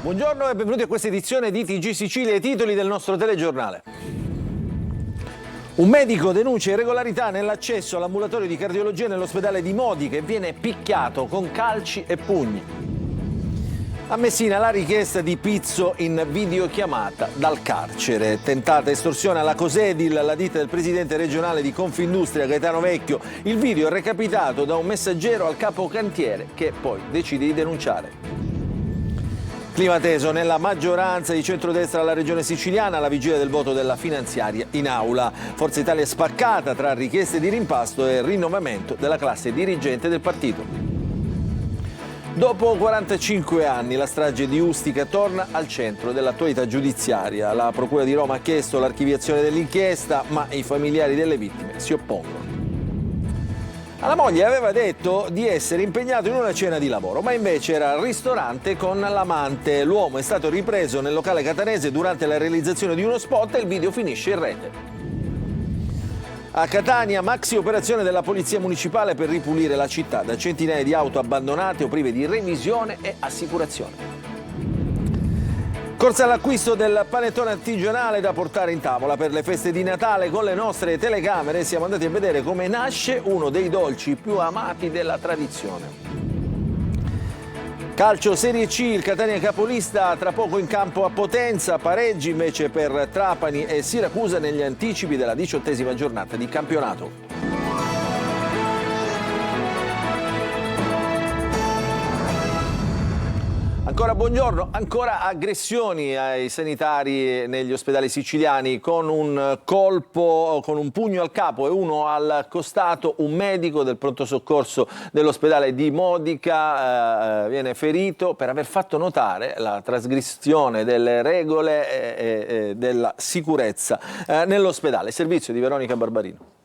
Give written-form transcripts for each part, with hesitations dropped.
Buongiorno e benvenuti a questa edizione di TG Sicilia, i titoli del nostro telegiornale. Un medico denuncia irregolarità nell'accesso all'ambulatorio di cardiologia nell'ospedale di Modica e viene picchiato con calci e pugni. A Messina la richiesta di Pizzo in videochiamata dal carcere. Tentata estorsione alla Cosedil, la ditta del presidente regionale di Confindustria Gaetano Vecchio. Il video è recapitato da un messaggero al capo cantiere che poi decide di denunciare. Clima teso nella maggioranza di centrodestra alla regione siciliana alla vigilia del voto della finanziaria in aula. Forza Italia è spaccata tra richieste di rimpasto e rinnovamento della classe dirigente del partito. Dopo 45 anni la strage di Ustica torna al centro dell'attualità giudiziaria. La Procura di Roma ha chiesto l'archiviazione dell'inchiesta, ma i familiari delle vittime si oppongono. Alla moglie aveva detto di essere impegnato in una cena di lavoro, ma invece era al ristorante con l'amante. L'uomo è stato ripreso nel locale catanese durante la realizzazione di uno spot e il video finisce in rete. A Catania, maxi operazione della Polizia Municipale per ripulire la città da centinaia di auto abbandonate o prive di revisione e assicurazione. Corsa all'acquisto del panettone artigianale da portare in tavola per le feste di Natale. Con le nostre telecamere siamo andati a vedere come nasce uno dei dolci più amati della tradizione. Calcio Serie C, il Catania capolista tra poco in campo a Potenza, pareggi invece per Trapani e Siracusa negli anticipi della 18ª giornata di campionato. Ancora buongiorno, ancora aggressioni ai sanitari negli ospedali siciliani con un colpo, con un pugno al capo e uno al costato. Un medico del pronto soccorso dell'ospedale di Modica viene ferito per aver fatto notare la trasgressione delle regole e della sicurezza nell'ospedale. Servizio di Veronica Barbarino.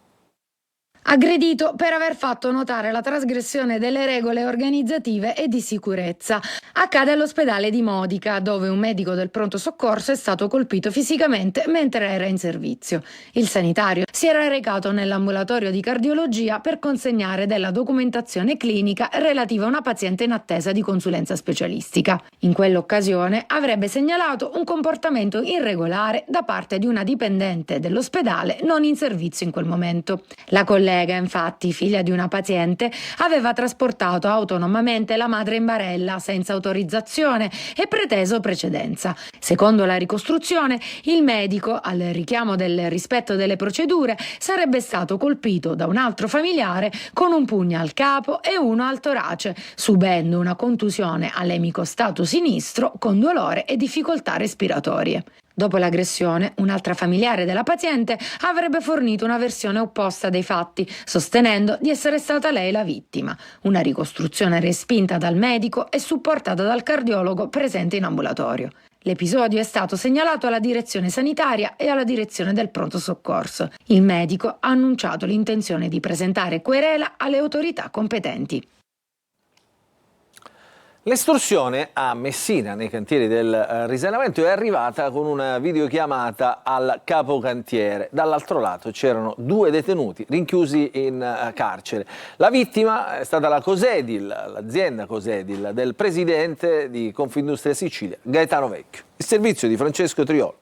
Aggredito per aver fatto notare la trasgressione delle regole organizzative e di sicurezza. Accade all'ospedale di Modica, dove un medico del pronto soccorso è stato colpito fisicamente mentre era in servizio. Il sanitario si era recato nell'ambulatorio di cardiologia per consegnare della documentazione clinica relativa a una paziente in attesa di consulenza specialistica. In quell'occasione avrebbe segnalato un comportamento irregolare da parte di una dipendente dell'ospedale non in servizio in quel momento. La collega, infatti, figlia di una paziente, aveva trasportato autonomamente la madre in barella senza autorizzazione e preteso precedenza. Secondo la ricostruzione, il medico, al richiamo del rispetto delle procedure, sarebbe stato colpito da un altro familiare con un pugno al capo e uno al torace, subendo una contusione all'emicostato sinistro con dolore e difficoltà respiratorie. Dopo l'aggressione, un'altra familiare della paziente avrebbe fornito una versione opposta dei fatti, sostenendo di essere stata lei la vittima. Una ricostruzione respinta dal medico e supportata dal cardiologo presente in ambulatorio. L'episodio è stato segnalato alla direzione sanitaria e alla direzione del pronto soccorso. Il medico ha annunciato l'intenzione di presentare querela alle autorità competenti. L'estorsione a Messina, nei cantieri del risanamento, è arrivata con una videochiamata al capocantiere. Dall'altro lato c'erano 2 detenuti rinchiusi in carcere. La vittima è stata la Cosedil, l'azienda Cosedil, del presidente di Confindustria Sicilia, Gaetano Vecchio. Il servizio di Francesco Triolo.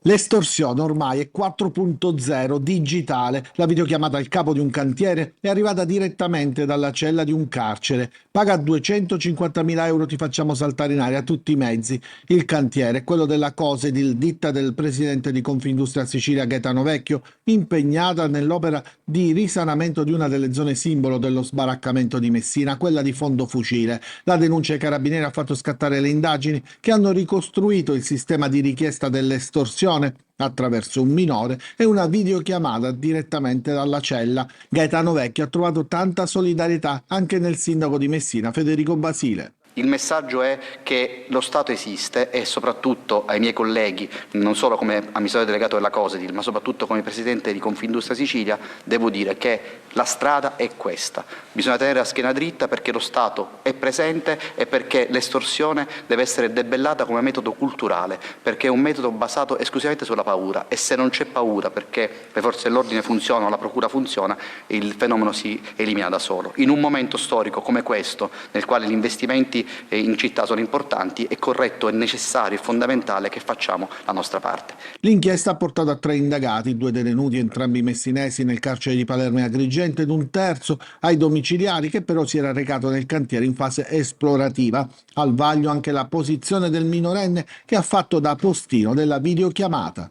L'estorsione ormai è 4.0 digitale. La videochiamata al capo di un cantiere è arrivata direttamente dalla cella di un carcere. Paga 250.000 euro, ti facciamo saltare in aria a tutti i mezzi. Il cantiere è quello della Cosedil, ditta del presidente di Confindustria Sicilia Gaetano Vecchio, impegnata nell'opera di risanamento di una delle zone simbolo dello sbaraccamento di Messina, quella di Fondofucile. La denuncia ai carabinieri ha fatto scattare le indagini che hanno ricostruito il sistema di richiesta dell'estorsione attraverso un minore e una videochiamata direttamente dalla cella. Gaetano Vecchio ha trovato tanta solidarietà anche nel sindaco di Messina, Federico Basile. Il messaggio è che lo Stato esiste e soprattutto ai miei colleghi, non solo come amministratore delegato della Cosedil, ma soprattutto come presidente di Confindustria Sicilia, devo dire che la strada è questa. Bisogna tenere la schiena dritta perché lo Stato è presente e perché l'estorsione deve essere debellata come metodo culturale, perché è un metodo basato esclusivamente sulla paura e se non c'è paura perché le forze dell'ordine funzionano, la procura funziona, il fenomeno si elimina da solo. In un momento storico come questo, nel quale gli investimenti qui in città sono importanti, è corretto, è necessario, è fondamentale che facciamo la nostra parte. L'inchiesta ha portato a 3 indagati, 2 detenuti entrambi messinesi nel carcere di Palermo e Agrigento ed un terzo ai domiciliari che però si era recato nel cantiere in fase esplorativa. Al vaglio anche la posizione del minorenne che ha fatto da postino della videochiamata.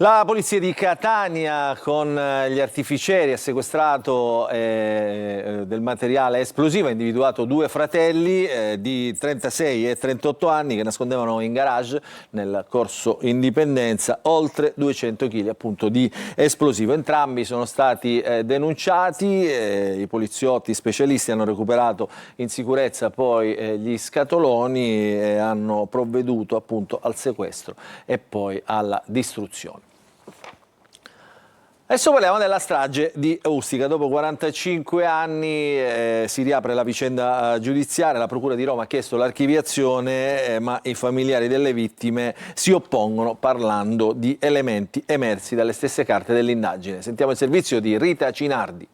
La polizia di Catania con gli artificieri ha sequestrato del materiale esplosivo, ha individuato 2 fratelli di 36 e 38 anni che nascondevano in garage nel corso Indipendenza oltre 200 kg appunto di esplosivo. Entrambi sono stati denunciati, i poliziotti specialisti hanno recuperato in sicurezza poi gli scatoloni e hanno provveduto appunto al sequestro e poi alla distruzione. Adesso parliamo della strage di Ustica. Dopo 45 anni si riapre la vicenda giudiziaria. La Procura di Roma ha chiesto l'archiviazione, ma i familiari delle vittime si oppongono parlando di elementi emersi dalle stesse carte dell'indagine. Sentiamo il servizio di Rita Cinardi.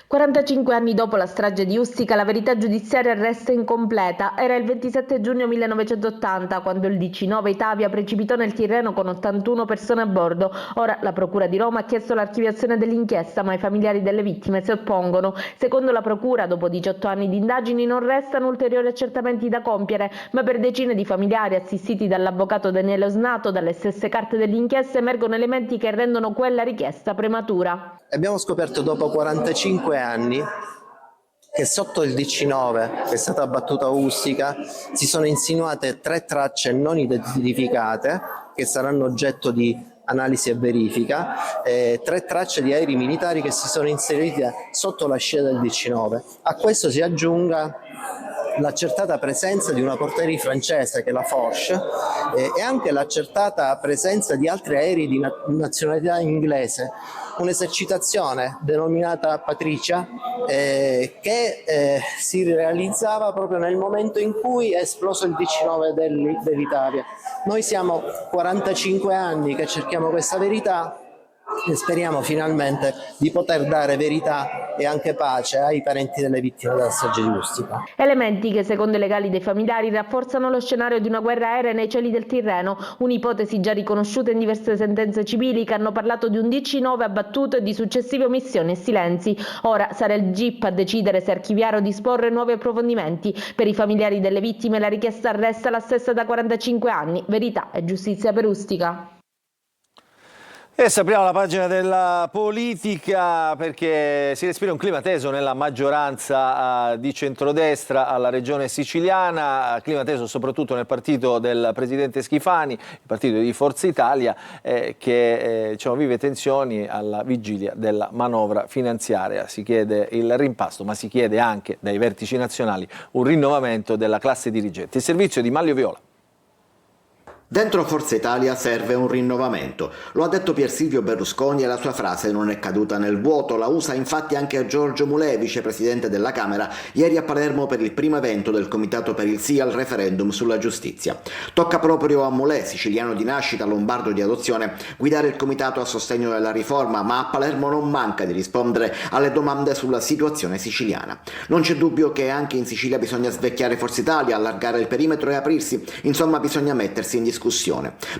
45 anni dopo la strage di Ustica, la verità giudiziaria resta incompleta. Era il 27 giugno 1980 quando il DC-9 Itavia precipitò nel Tirreno con 81 persone a bordo. Ora la Procura di Roma ha chiesto l'archiviazione dell'inchiesta, ma i familiari delle vittime si oppongono. Secondo la Procura, dopo 18 anni di indagini non restano ulteriori accertamenti da compiere, ma per decine di familiari assistiti dall'avvocato Daniele Osnato, dalle stesse carte dell'inchiesta emergono elementi che rendono quella richiesta prematura. Abbiamo scoperto dopo 45 anni che sotto il DC-9 che è stata abbattuta a Ustica si sono insinuate 3 tracce non identificate che saranno oggetto di analisi e verifica, 3 tracce di aerei militari che si sono inserite sotto la scia del DC-9. A questo si aggiunga l'accertata presenza di una portaerei francese che è la Foch e anche l'accertata presenza di altri aerei di nazionalità inglese, un'esercitazione denominata Patricia che si realizzava proprio nel momento in cui è esploso il DC-9 dell'Italia. Noi siamo 45 anni che cerchiamo questa verità e speriamo finalmente di poter dare verità e anche pace ai parenti delle vittime della strage di Ustica. Elementi che secondo i legali dei familiari rafforzano lo scenario di una guerra aerea nei cieli del Tirreno, un'ipotesi già riconosciuta in diverse sentenze civili che hanno parlato di un DC-9 abbattuto e di successive omissioni e silenzi. Ora sarà il GIP a decidere se archiviare o disporre nuovi approfondimenti. Per i familiari delle vittime la richiesta resta la stessa da 45 anni, verità e giustizia per Ustica. E apriamo la pagina della politica perché si respira un clima teso nella maggioranza di centrodestra alla regione siciliana, clima teso soprattutto nel partito del presidente Schifani, il partito di Forza Italia che vive tensioni alla vigilia della manovra finanziaria. Si chiede il rimpasto, ma si chiede anche dai vertici nazionali un rinnovamento della classe dirigente. Il servizio di Maglio Viola. Dentro Forza Italia serve un rinnovamento. Lo ha detto Pier Silvio Berlusconi e la sua frase non è caduta nel vuoto. La usa infatti anche a Giorgio Mulè, vicepresidente della Camera, ieri a Palermo per il primo evento del Comitato per il Sì al referendum sulla giustizia. Tocca proprio a Mulè, siciliano di nascita, lombardo di adozione, guidare il comitato a sostegno della riforma, ma a Palermo non manca di rispondere alle domande sulla situazione siciliana. Non c'è dubbio che anche in Sicilia bisogna svecchiare Forza Italia, allargare il perimetro e aprirsi, insomma bisogna mettersi in discussione.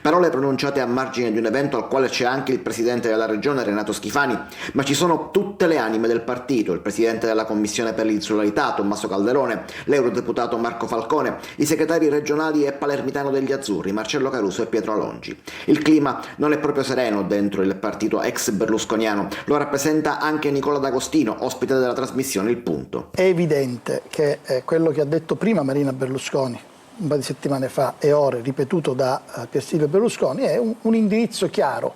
Parole pronunciate a margine di un evento al quale c'è anche il presidente della regione Renato Schifani, ma ci sono tutte le anime del partito, il presidente della commissione per l'insularità Tommaso Calderone, l'eurodeputato Marco Falcone, i segretari regionali e palermitano degli Azzurri Marcello Caruso e Pietro Alongi. Il clima non è proprio sereno dentro il partito ex berlusconiano, lo rappresenta anche Nicola D'Agostino, ospite della trasmissione Il Punto. È evidente che quello che ha detto prima Marina Berlusconi un paio di settimane fa e ora ripetuto da Pier Silvio Berlusconi è un indirizzo chiaro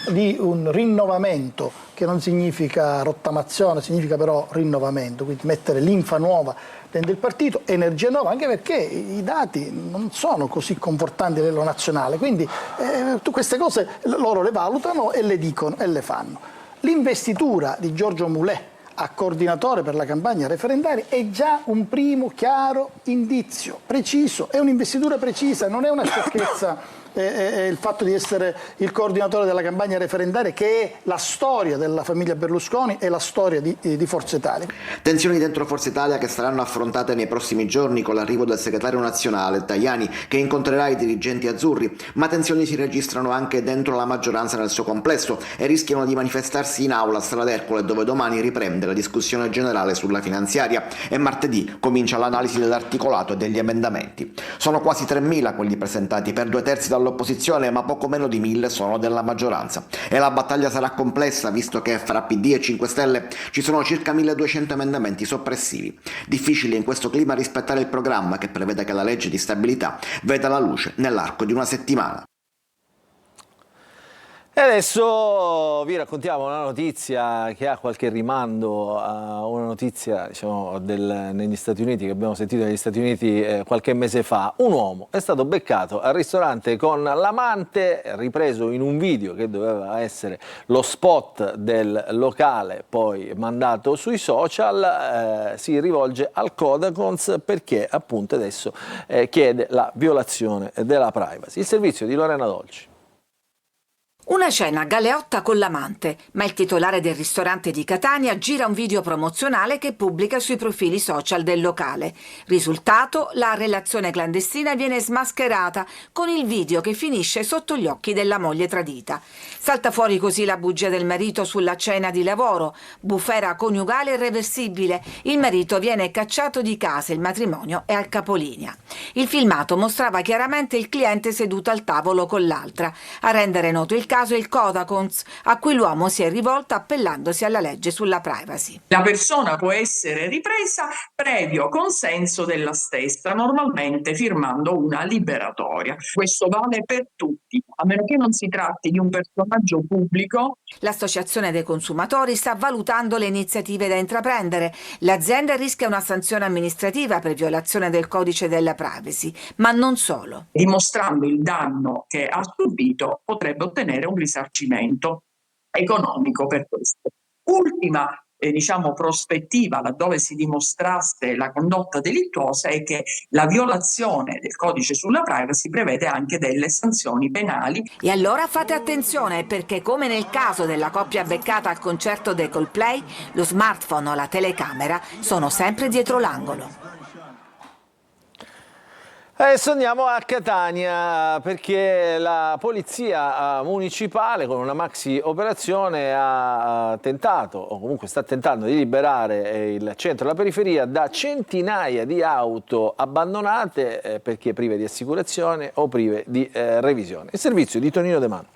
di un rinnovamento che non significa rottamazione, significa però rinnovamento, quindi mettere linfa nuova dentro il partito, energia nuova, anche perché i dati non sono così confortanti a livello nazionale, quindi queste cose loro le valutano e le dicono e le fanno. L'investitura di Giorgio Mulè a coordinatore per la campagna referendaria è già un primo chiaro indizio preciso, è un'investitura precisa, non è una sciocchezza il fatto di essere il coordinatore della campagna referendaria, che è la storia della famiglia Berlusconi e la storia di Forza Italia. Tensioni dentro Forza Italia che saranno affrontate nei prossimi giorni con l'arrivo del segretario nazionale Tajani, che incontrerà i dirigenti azzurri, ma tensioni si registrano anche dentro la maggioranza nel suo complesso e rischiano di manifestarsi in aula a Sala d'Ercole, dove domani riprende la discussione generale sulla finanziaria e martedì comincia l'analisi dell'articolato e degli emendamenti. Sono quasi 3.000 quelli presentati, per 2/3 dall'opposizione, ma poco meno di 1.000 sono della maggioranza. E la battaglia sarà complessa, visto che fra PD e 5 Stelle ci sono circa 1.200 emendamenti soppressivi. Difficile in questo clima rispettare il programma, che prevede che la legge di stabilità veda la luce nell'arco di una settimana. E adesso vi raccontiamo una notizia che ha qualche rimando a una notizia, diciamo, negli Stati Uniti, che abbiamo sentito negli Stati Uniti qualche mese fa. Un uomo è stato beccato al ristorante con l'amante, ripreso in un video che doveva essere lo spot del locale, poi mandato sui social. Si rivolge al Codacons perché appunto adesso chiede la violazione della privacy. Il servizio di Lorena Dolci. Una cena galeotta con l'amante, ma il titolare del ristorante di Catania gira un video promozionale che pubblica sui profili social del locale. Risultato, la relazione clandestina viene smascherata con il video che finisce sotto gli occhi della moglie tradita. Salta fuori così la bugia del marito sulla cena di lavoro, bufera coniugale irreversibile, il marito viene cacciato di casa, il matrimonio è al capolinea. Il filmato mostrava chiaramente il cliente seduto al tavolo con l'altra. A rendere noto il caso è il Codacons, a cui l'uomo si è rivolto appellandosi alla legge sulla privacy. La persona può essere ripresa previo consenso della stessa, normalmente firmando una liberatoria. Questo vale per tutti, a meno che non si tratti di un personaggio pubblico. L'Associazione dei consumatori sta valutando le iniziative da intraprendere. L'azienda rischia una sanzione amministrativa per violazione del codice della privacy, ma non solo. Dimostrando il danno che ha subito, potrebbe ottenere un risarcimento economico per questo. Ultima prospettiva, laddove si dimostrasse la condotta delittuosa, è che la violazione del codice sulla privacy prevede anche delle sanzioni penali. E allora fate attenzione, perché come nel caso della coppia beccata al concerto dei Coldplay, lo smartphone o la telecamera sono sempre dietro l'angolo. Adesso andiamo a Catania, perché la polizia municipale con una maxi operazione ha tentato, o comunque sta tentando, di liberare il centro e la periferia da centinaia di auto abbandonate perché prive di assicurazione o prive di revisione. Il servizio di Tonino De Mano.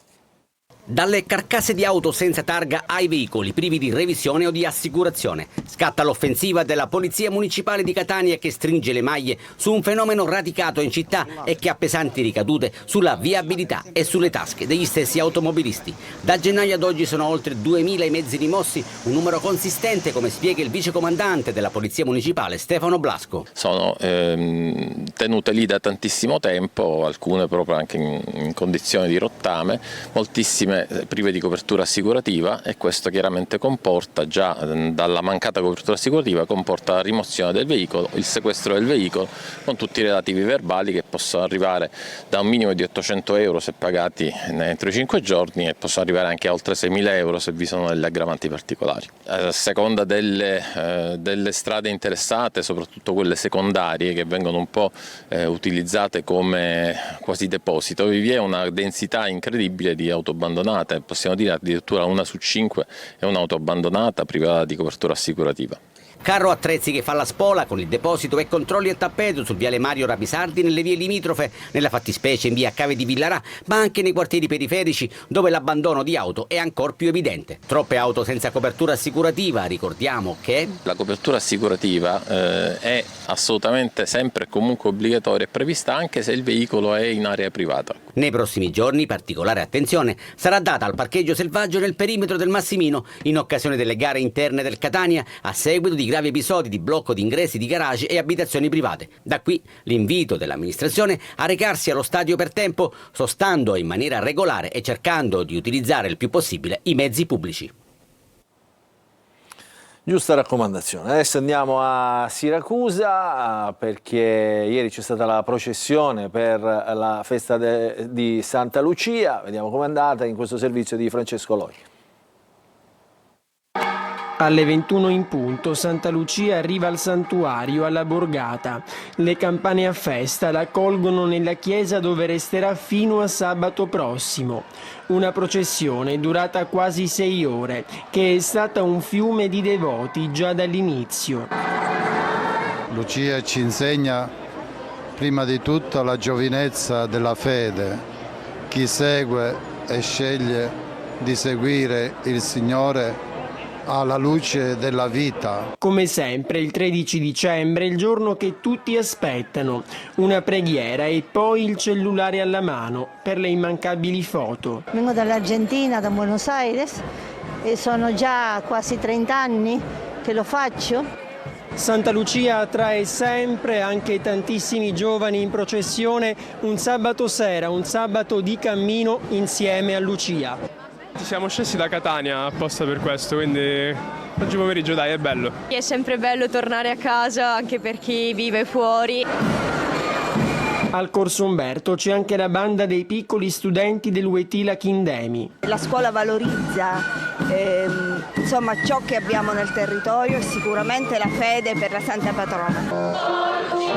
Dalle carcasse di auto senza targa ai veicoli privi di revisione o di assicurazione. Scatta l'offensiva della Polizia Municipale di Catania, che stringe le maglie su un fenomeno radicato in città e che ha pesanti ricadute sulla viabilità e sulle tasche degli stessi automobilisti. Da gennaio ad oggi sono oltre 2.000 i mezzi rimossi, un numero consistente, come spiega il vicecomandante della Polizia Municipale Stefano Blasco. Sono tenute lì da tantissimo tempo, alcune proprio anche in condizioni di rottame, moltissime prive di copertura assicurativa, e questo chiaramente comporta, già dalla mancata copertura assicurativa, comporta la rimozione del veicolo, il sequestro del veicolo con tutti i relativi verbali, che possono arrivare da un minimo di 800 euro se pagati entro i 5 giorni e possono arrivare anche a oltre 6.000 euro se vi sono delle aggravanti particolari. A seconda delle strade interessate, soprattutto quelle secondarie che vengono un po' utilizzate come quasi deposito, vi è una densità incredibile di auto abbandonate. Possiamo dire addirittura 1 su 5 è un'auto abbandonata privata di copertura assicurativa. Carro attrezzi che fa la spola con il deposito e controlli a tappeto sul viale Mario Rabisardi, nelle vie limitrofe, nella fattispecie in via Cave di Villarà, ma anche nei quartieri periferici dove l'abbandono di auto è ancora più evidente. Troppe auto senza copertura assicurativa, ricordiamo che la copertura assicurativa è assolutamente sempre e comunque obbligatoria e prevista anche se il veicolo è in area privata. Nei prossimi giorni particolare attenzione sarà data al parcheggio selvaggio nel perimetro del Massimino in occasione delle gare interne del Catania, a seguito di gravi episodi di blocco di ingressi di garage e abitazioni private. Da qui l'invito dell'amministrazione a recarsi allo stadio per tempo, sostando in maniera regolare e cercando di utilizzare il più possibile i mezzi pubblici. Giusta raccomandazione. Adesso andiamo a Siracusa perché ieri c'è stata la processione per la festa di Santa Lucia. Vediamo com'è andata in questo servizio di Francesco Loi. Alle 21 in punto Santa Lucia arriva al santuario alla borgata. Le campane a festa la accolgono nella chiesa dove resterà fino a sabato prossimo. Una processione durata quasi 6 ore, che è stata un fiume di devoti già dall'inizio. Lucia ci insegna prima di tutto la giovinezza della fede. Chi segue e sceglie di seguire il Signore alla luce della vita. Come sempre il 13 dicembre è il giorno che tutti aspettano, una preghiera e poi il cellulare alla mano per le immancabili foto. Vengo dall'Argentina, da Buenos Aires e sono già quasi 30 anni che lo faccio. Santa Lucia attrae sempre anche tantissimi giovani in processione un sabato sera, un sabato di cammino insieme a Lucia. Ci siamo scesi da Catania apposta per questo, quindi oggi pomeriggio dai, è bello. È sempre bello tornare a casa anche per chi vive fuori. Al Corso Umberto c'è anche la banda dei piccoli studenti dell'Uetila Kindemi. La scuola valorizza insomma ciò che abbiamo nel territorio e sicuramente la fede per la Santa Patrona.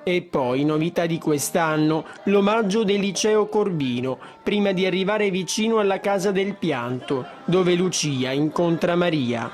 E poi, novità di quest'anno, l'omaggio del Liceo Corbino, prima di arrivare vicino alla Casa del Pianto, dove Lucia incontra Maria.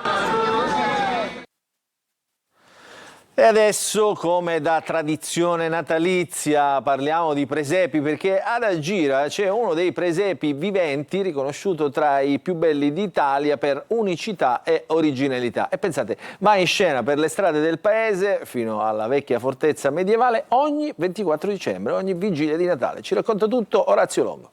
E adesso, come da tradizione natalizia, parliamo di presepi, perché ad Agira c'è uno dei presepi viventi riconosciuto tra i più belli d'Italia per unicità e originalità. E pensate, va in scena per le strade del paese, fino alla vecchia fortezza medievale, ogni 24 dicembre, ogni vigilia di Natale. Ci racconta tutto Orazio Longo.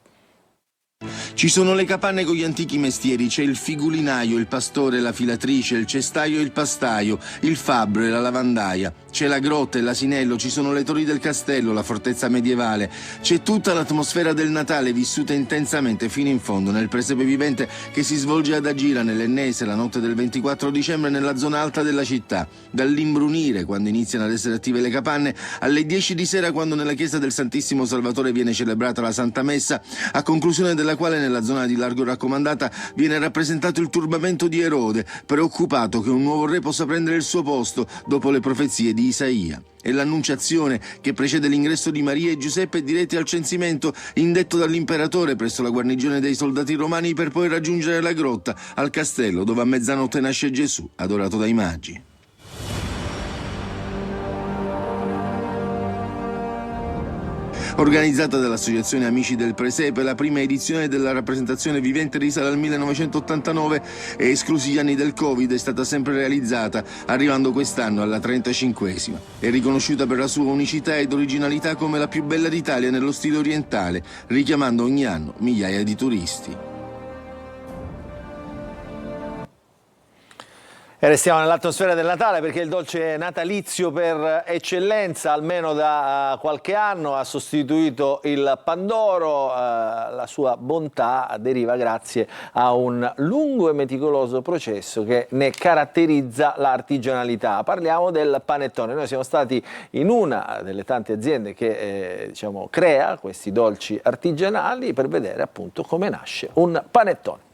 Ci sono le capanne con gli antichi mestieri, c'è il figulinaio, il pastore, la filatrice, il cestaio e il pastaio, il fabbro e la lavandaia, c'è la grotta e l'asinello, ci sono le torri del castello, la fortezza medievale, c'è tutta l'atmosfera del Natale vissuta intensamente fino in fondo nel presepe vivente che si svolge ad Agira nell'Ennese la notte del 24 dicembre nella zona alta della città, dall'imbrunire quando iniziano ad essere attive le capanne alle 10 di sera quando nella chiesa del Santissimo Salvatore viene celebrata la Santa Messa, a conclusione della quale nella zona di largo raccomandata viene rappresentato il turbamento di Erode, preoccupato che un nuovo re possa prendere il suo posto dopo le profezie di Isaia. E l'annunciazione che precede l'ingresso di Maria e Giuseppe diretti al censimento indetto dall'imperatore presso la guarnigione dei soldati romani per poi raggiungere la grotta al castello dove a mezzanotte nasce Gesù, adorato dai magi. Organizzata dall'Associazione Amici del Presepe, la prima edizione della rappresentazione vivente risale al 1989 e esclusi gli anni del Covid è stata sempre realizzata, arrivando quest'anno alla 35esima. È riconosciuta per la sua unicità ed originalità come la più bella d'Italia nello stile orientale, richiamando ogni anno migliaia di turisti. E restiamo nell'atmosfera del Natale perché il dolce natalizio per eccellenza, almeno da qualche anno, ha sostituito il pandoro. La sua bontà deriva grazie a un lungo e meticoloso processo che ne caratterizza l'artigianalità. Parliamo del panettone. Noi siamo stati in una delle tante aziende che crea questi dolci artigianali per vedere appunto come nasce un panettone.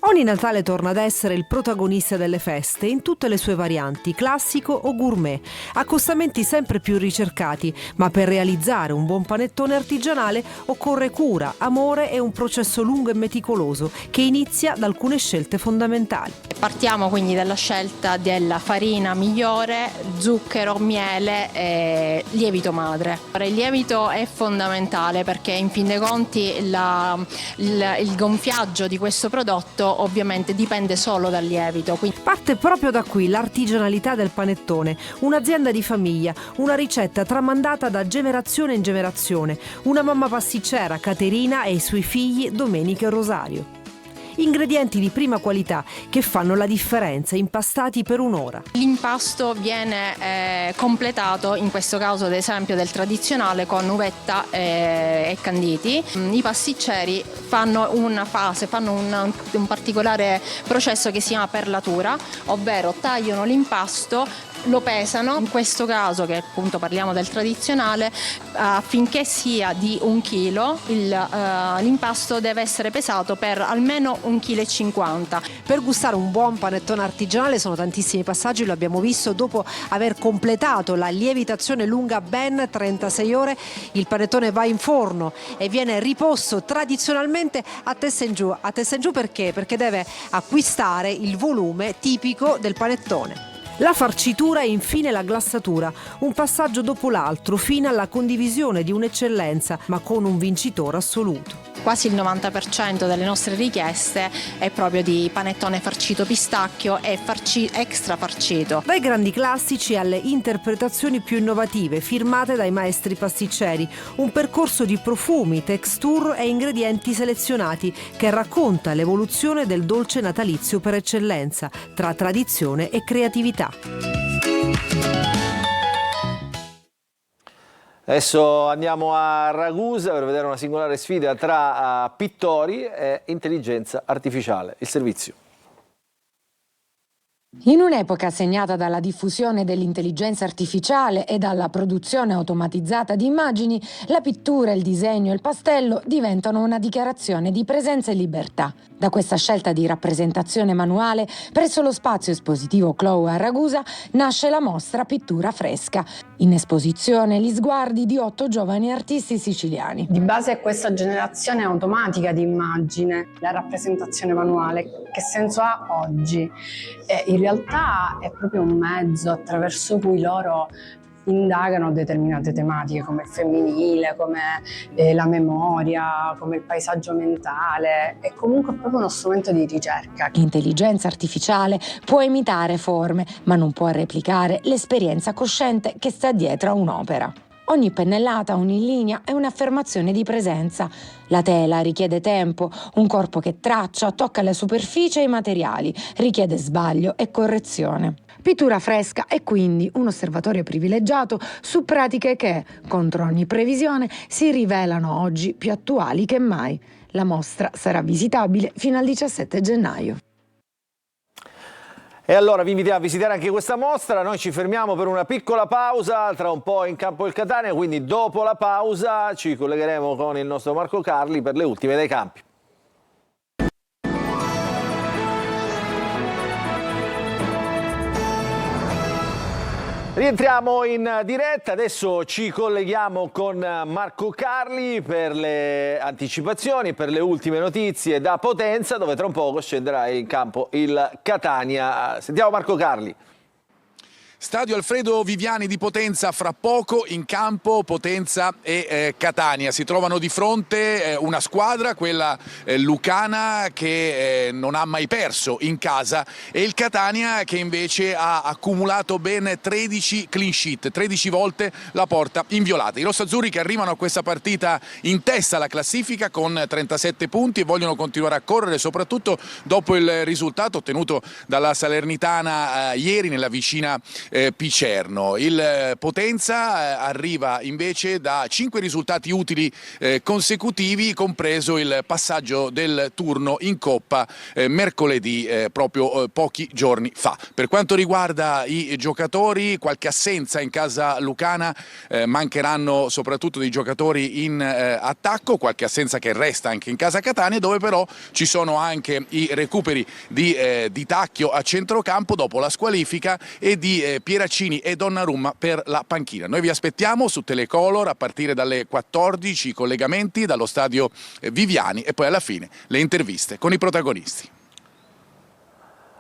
Ogni Natale torna ad essere il protagonista delle feste in tutte le sue varianti, classico o gourmet, accostamenti sempre più ricercati, ma per realizzare un buon panettone artigianale occorre cura, amore e un processo lungo e meticoloso che inizia da alcune scelte fondamentali. Partiamo quindi dalla scelta della farina migliore, zucchero, miele e lievito madre. Il lievito è fondamentale perché in fin dei conti il gonfiaggio di questo prodotto ovviamente dipende solo dal lievito. Parte proprio da qui l'artigianalità del panettone, un'azienda di famiglia, una ricetta tramandata da generazione in generazione, una mamma pasticcera, Caterina, e i suoi figli, Domenico e Rosario. ingredienti di prima qualità che fanno la differenza, impastati per un'ora. L'impasto viene completato, in questo caso ad esempio del tradizionale, con uvetta e canditi. I pasticceri fanno un particolare processo che si chiama perlatura, ovvero tagliano l'impasto, lo pesano, in questo caso che appunto parliamo del tradizionale, affinché sia di 1 chilo, l'impasto deve essere pesato per almeno 1,50 kg. Per gustare un buon panettone artigianale sono tantissimi passaggi, lo abbiamo visto. Dopo aver completato la lievitazione lunga ben 36 ore, il panettone va in forno e viene riposto tradizionalmente a testa in giù. A testa in giù perché? Perché deve acquistare il volume tipico del panettone. La farcitura e infine la glassatura, un passaggio dopo l'altro fino alla condivisione di un'eccellenza, ma con un vincitore assoluto. Quasi il 90% delle nostre richieste è proprio di panettone farcito pistacchio e extra farcito. Dai grandi classici alle interpretazioni più innovative firmate dai maestri pasticceri, un percorso di profumi, texture e ingredienti selezionati che racconta l'evoluzione del dolce natalizio per eccellenza, tra tradizione e creatività. Adesso andiamo a Ragusa per vedere una singolare sfida tra pittori e intelligenza artificiale. Il servizio. In un'epoca segnata dalla diffusione dell'intelligenza artificiale e dalla produzione automatizzata di immagini, la pittura, il disegno e il pastello diventano una dichiarazione di presenza e libertà. Da questa scelta di rappresentazione manuale, presso lo spazio espositivo Clow a Ragusa, nasce la mostra Pittura Fresca. In esposizione gli sguardi di 8 giovani artisti siciliani. Di base è questa generazione automatica di immagine, la rappresentazione manuale, che senso ha oggi? In realtà è proprio un mezzo attraverso cui loro indagano determinate tematiche come il femminile, come la memoria, come il paesaggio mentale. È comunque proprio uno strumento di ricerca. L'intelligenza artificiale può imitare forme, ma non può replicare l'esperienza cosciente che sta dietro a un'opera. Ogni pennellata, ogni linea è un'affermazione di presenza. La tela richiede tempo, un corpo che traccia, tocca la superficie e i materiali, richiede sbaglio e correzione. Pittura Fresca è quindi un osservatorio privilegiato su pratiche che, contro ogni previsione, si rivelano oggi più attuali che mai. La mostra sarà visitabile fino al 17 gennaio. E allora vi invitiamo a visitare anche questa mostra. Noi ci fermiamo per una piccola pausa, tra un po' in campo il Catania, quindi dopo la pausa ci collegheremo con il nostro Marco Carli per le ultime dai campi. Rientriamo in diretta, adesso ci colleghiamo con Marco Carli per le anticipazioni, per le ultime notizie da Potenza, dove tra un poco scenderà in campo il Catania. Sentiamo Marco Carli. Stadio Alfredo Viviani di Potenza, fra poco in campo Potenza e Catania. Si trovano di fronte una squadra, quella lucana, che non ha mai perso in casa, e il Catania che invece ha accumulato ben 13 clean sheet, 13 volte la porta inviolata. I rossazzurri che arrivano a questa partita in testa alla classifica con 37 punti e vogliono continuare a correre, soprattutto dopo il risultato ottenuto dalla Salernitana ieri nella vicina Picerno. Il Potenza arriva invece da 5 risultati utili consecutivi, compreso il passaggio del turno in Coppa mercoledì, proprio pochi giorni fa. Per quanto riguarda i giocatori, qualche assenza in casa lucana, mancheranno soprattutto dei giocatori in attacco, qualche assenza che resta anche in casa Catania, dove però ci sono anche i recuperi di Tacchio a centrocampo dopo la squalifica e di Pieraccini e Donnarumma per la panchina. Noi vi aspettiamo su Telecolor a partire dalle 14, i collegamenti dallo stadio Viviani e poi alla fine le interviste con i protagonisti.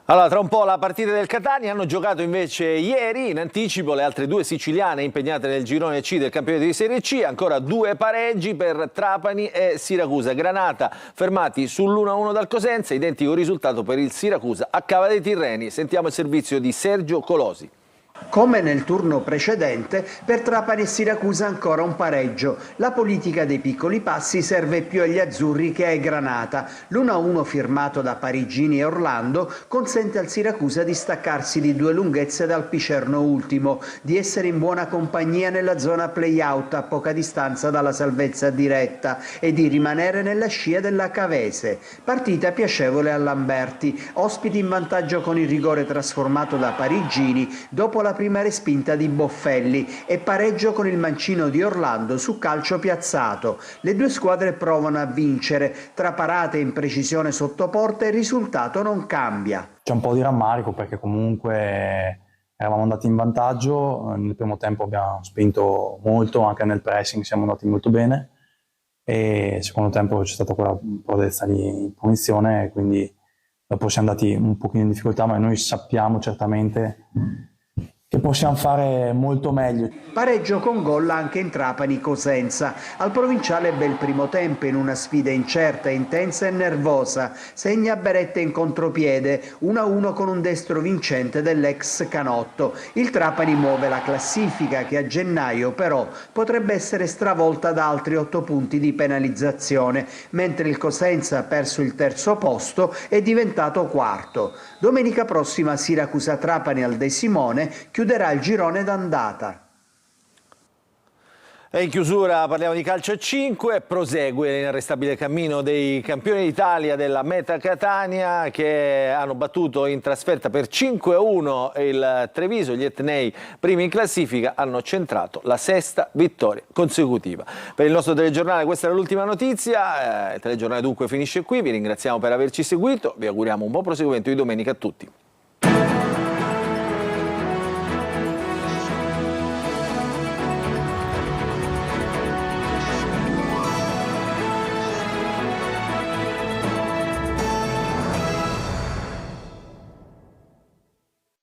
Allora, tra un po' la partita del Catania. Hanno giocato invece ieri in anticipo le altre 2 siciliane impegnate nel girone C del campionato di Serie C. Ancora 2 pareggi per Trapani e Siracusa. Granata fermati sull'1-1 dal Cosenza, identico risultato per il Siracusa a Cava dei Tirreni. Sentiamo il servizio di Sergio Colosi. Come nel turno precedente, per Trapani e Siracusa ancora un pareggio. La politica dei piccoli passi serve più agli azzurri che ai Granata. L'1-1 firmato da Parigini e Orlando consente al Siracusa di staccarsi di 2 lunghezze dal Picerno ultimo, di essere in buona compagnia nella zona play-out a poca distanza dalla salvezza diretta e di rimanere nella scia della Cavese. Partita piacevole a Lamberti, ospiti in vantaggio con il rigore trasformato da Parigini dopo la prima respinta di Boffelli e pareggio con il mancino di Orlando su calcio piazzato. Le due squadre provano a vincere, tra parate e imprecisione sotto porta il risultato non cambia. C'è un po' di rammarico perché comunque eravamo andati in vantaggio, nel primo tempo abbiamo spinto molto, anche nel pressing siamo andati molto bene e nel secondo tempo c'è stata quella prodezza di punizione, quindi dopo siamo andati un pochino in difficoltà, ma noi sappiamo certamente che possiamo fare molto meglio. Pareggio con gol anche in Trapani Cosenza. Al provinciale bel primo tempo in una sfida incerta, intensa e nervosa. Segna Beretta in contropiede, 1-1 con un destro vincente dell'ex Canotto. Il Trapani muove la classifica che a gennaio però potrebbe essere stravolta da altri 8 punti di penalizzazione, mentre il Cosenza ha perso il terzo posto e è diventato quarto. Domenica prossima Siracusa-Trapani al De Simone chiuderà il girone d'andata. E in chiusura parliamo di calcio a 5, prosegue l'inarrestabile cammino dei campioni d'Italia della Meta Catania che hanno battuto in trasferta per 5-1 il Treviso, gli etnei primi in classifica hanno centrato la 6ª vittoria consecutiva. Per il nostro telegiornale questa era l'ultima notizia, il telegiornale dunque finisce qui, vi ringraziamo per averci seguito, vi auguriamo un buon proseguimento di domenica a tutti.